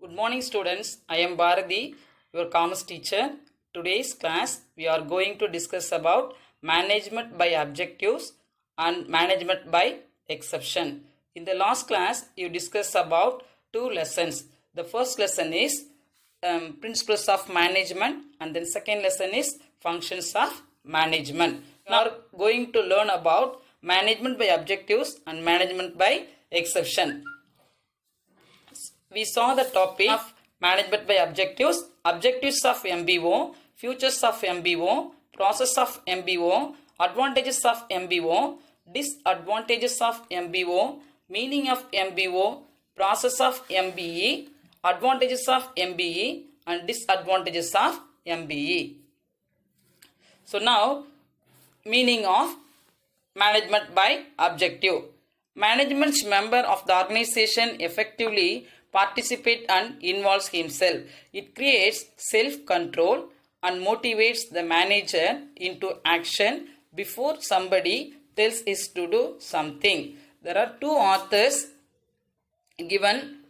Good morning, students. I am Bharati, your commerce teacher. Today's class we are going to discuss about management by objectives and management by exception. In the last class, you discussed about two lessons. The first lesson is principles of management, and then second lesson is functions of management. Now we are going to learn about management by objectives and management by exception. We saw the topic of management by objectives, objectives of MBO, futures of MBO, process of MBO, advantages of MBO, disadvantages of MBO, meaning of MBO, process of MBE, advantages of MBE, and disadvantages of MBE. So now, meaning of management by objective. Management's member of the organization effectively participate and involves himself. It creates self-control and motivates the manager into action before somebody tells us to do something. There are two authors given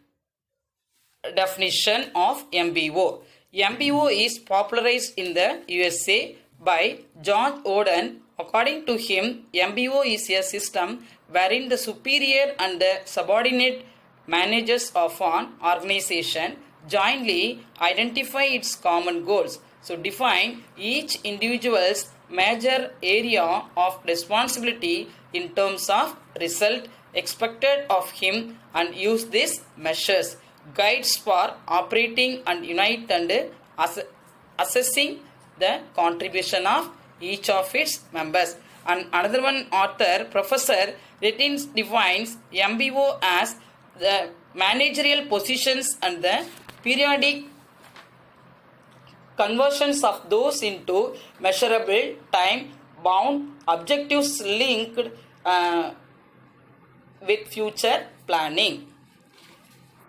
definition of MBO. MBO is popularized in the USA by George Oden. According to him, MBO is a system wherein the superior and the subordinate managers of an organization jointly identify its common goals. So define each individual's major area of responsibility in terms of result expected of him and use these measures, guides for operating and unite and assessing the contribution of each of its members. And another one author, Professor Rettins, defines MBO as the managerial positions and the periodic conversions of those into measurable, time-bound objectives linked with future planning.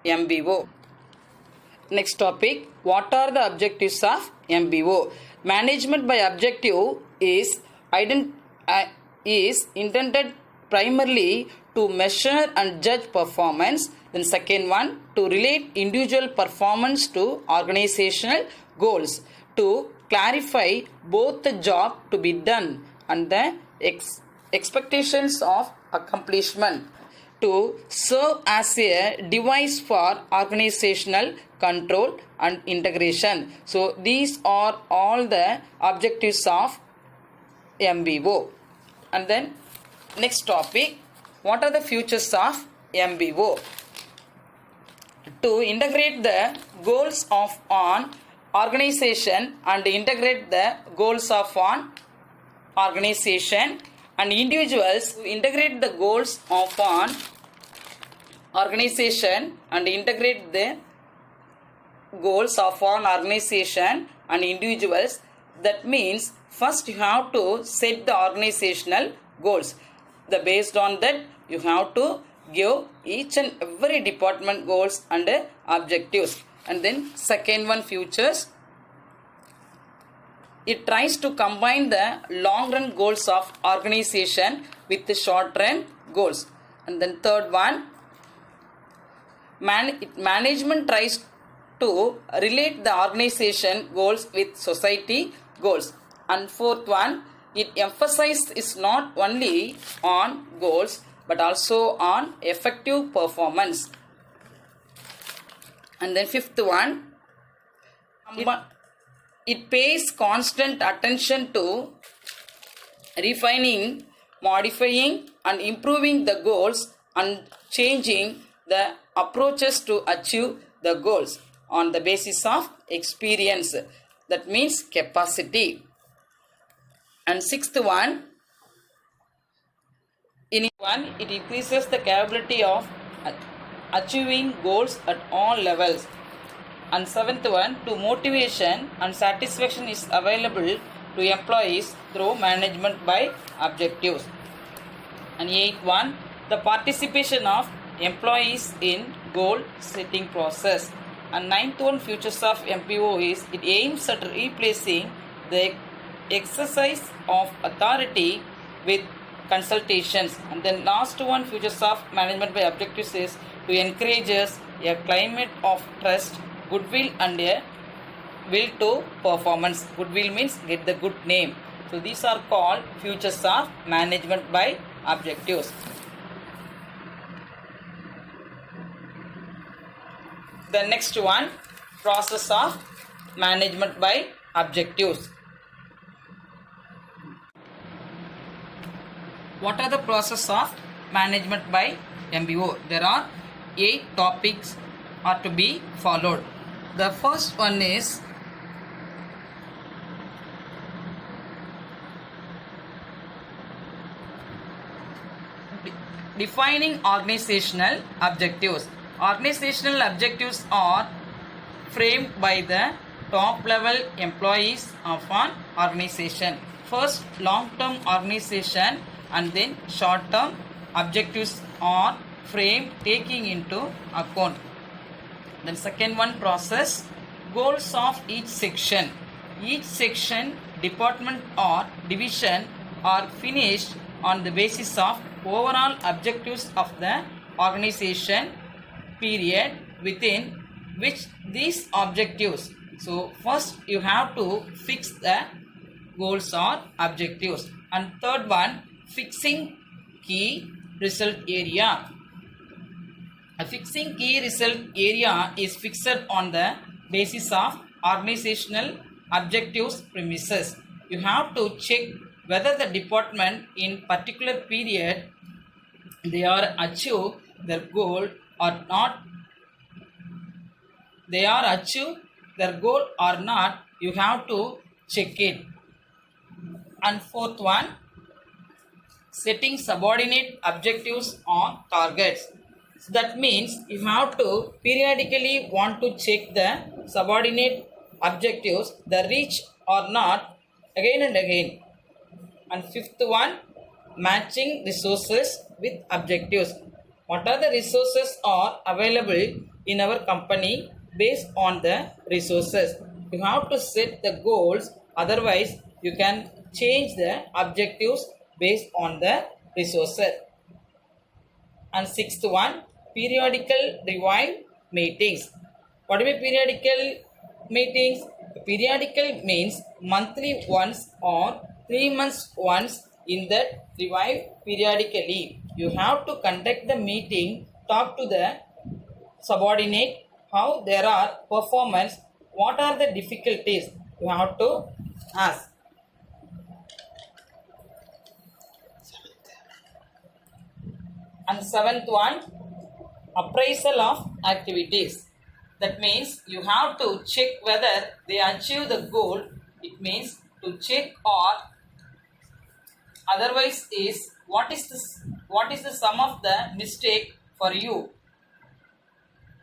MBO. Next topic, what are the objectives of MBO? Management by objective is intended primarily to measure and judge performance. Then second one, to relate individual performance to organizational goals, to clarify both the job to be done and the expectations of accomplishment, to serve as a device for organizational control and integration. So these are all the objectives of MBO. And then next topic, what are the futures of MBO? To integrate the goals of an organization and integrate the goals of an organization and individuals, to integrate the goals of an organization and integrate the goals of an organization and individuals. That means first you have to set the organizational goals. Based on that, you have to give each and every department goals and objectives. And then second one, futures. It tries to combine the long run goals of organization with the short run goals. And then third one, management tries to relate the organization goals with society goals. And fourth one, it emphasizes not only on goals but also on effective performance. And then fifth one, it pays constant attention to refining, modifying and improving the goals and changing the approaches to achieve the goals on the basis of experience. That means capacity. And sixth one, it increases the capability of achieving goals at all levels. And seventh one, to motivation and satisfaction is available to employees through management by objectives. And eighth one, the participation of employees in goal setting process. And ninth one, futures of MBO is it aims at replacing the exercise of authority with consultations. And then last one, futures of management by objectives is to encourage a climate of trust, goodwill and a will to performance. Goodwill means get the good name. So these are called features of management by objectives. The next one, process of management by objectives. What are the process of management by MBO? There are 8 topics are to be followed. The first one is defining organizational objectives. Organizational objectives are framed by the top level employees of an organization. First, long-term organization and then short-term objectives are framed taking into account. Then second one, process, goals of each section. Each section, department or division are finished on the basis of overall objectives of the organization period within which these objectives. So first you have to fix the goals or objectives. And third one, fixing key result area. A fixing key result area is fixed on the basis of organizational objectives premises. You have to check whether the department in particular period they are achieve their goal or not. They are achieve their goal or not. You have to check it. And fourth one, setting subordinate objectives or targets. So that means you have to periodically want to check the subordinate objectives, the reach or not again and again. And fifth one, matching resources with objectives. What are the resources are available in our company based on the resources? You have to set the goals, otherwise you can change the objectives based on the resources. And sixth one, periodical review meetings. What do you mean periodical meetings? Periodical means monthly once or 3 months once. In that review periodically, you have to conduct the meeting, talk to the subordinate, how there are performance, what are the difficulties, you have to ask. And seventh one, appraisal of activities. That means you have to check whether they achieve the goal. It means to check or otherwise is what is the sum of the mistake for you.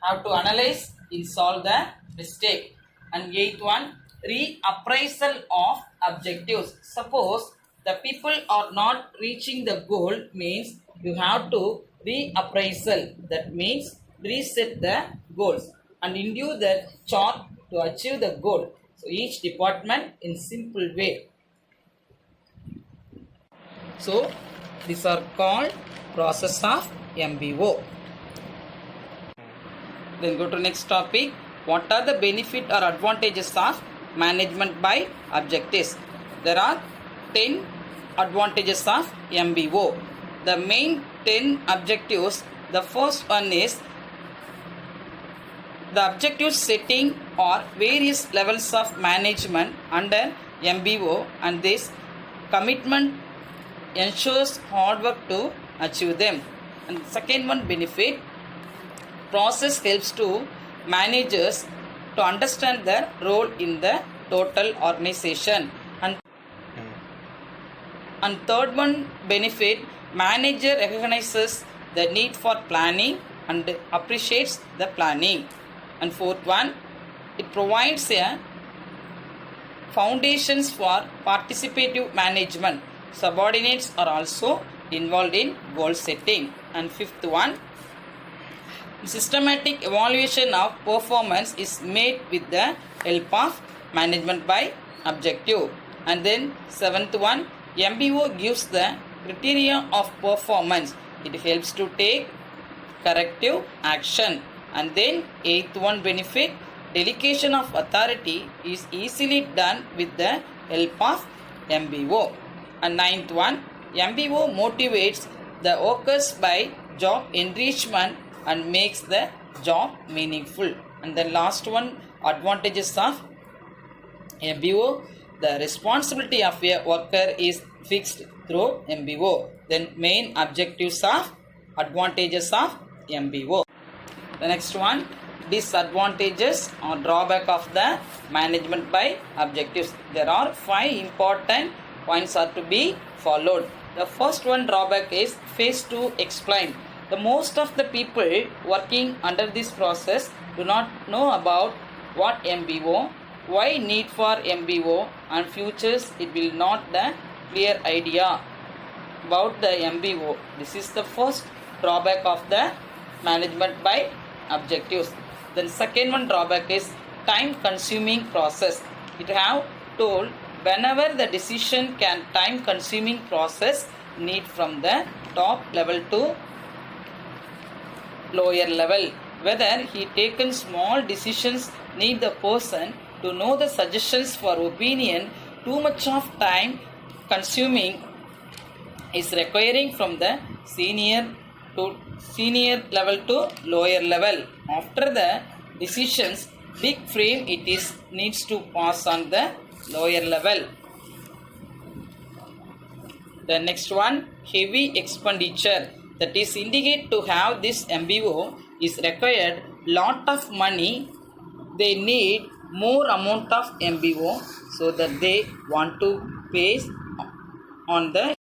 Have to analyze and solve the mistake. And eighth one, reappraisal of objectives. Suppose the people are not reaching the goal, means you have to reappraisal. That means reset the goals and induce the chart to achieve the goal. So each department in simple way. So these are called process of MBO. Then go to next topic. What are the benefit or advantages of management by objectives? There are 10 advantages of MBO. The main 10 objectives. The first one is the objective setting or various levels of management under MBO, and this commitment ensures hard work to achieve them. And second one, benefit. Process helps to managers to understand their role in the total organization. And third one, benefit. Manager recognizes the need for planning and appreciates the planning. And fourth one, it provides a foundations for participative management. Subordinates are also involved in goal setting. And fifth one, systematic evaluation of performance is made with the help of management by objective. And then seventh one, MBO gives the criteria of performance. It helps to take corrective action. And then eighth one benefit, delegation of authority is easily done with the help of MBO. And ninth one, MBO motivates the workers by job enrichment and makes the job meaningful. And the last one, advantages of MBO, the responsibility of a worker is fixed through MBO. Then main objectives of advantages of MBO. The next one, disadvantages or drawback of the management by objectives. There are 5 important points are to be followed. The first one drawback is phase 2 explain. The most of the people working under this process do not know about what MBO, why need for MBO, and futures it will not the clear idea about the MBO. This is the first drawback of the management by objectives. Then second one drawback is time consuming process. It have told whenever the decision can time consuming process need from the top level to lower level. Whether he taken small decisions need the person to know the suggestions for opinion. Too much of time consuming is requiring from the senior level to lower level. After the decisions big frame it is needs to pass on the lower level. The next one, heavy expenditure, that is indicate to have this MBO is required lot of money. They need more amount of MBO so that they want to pay on the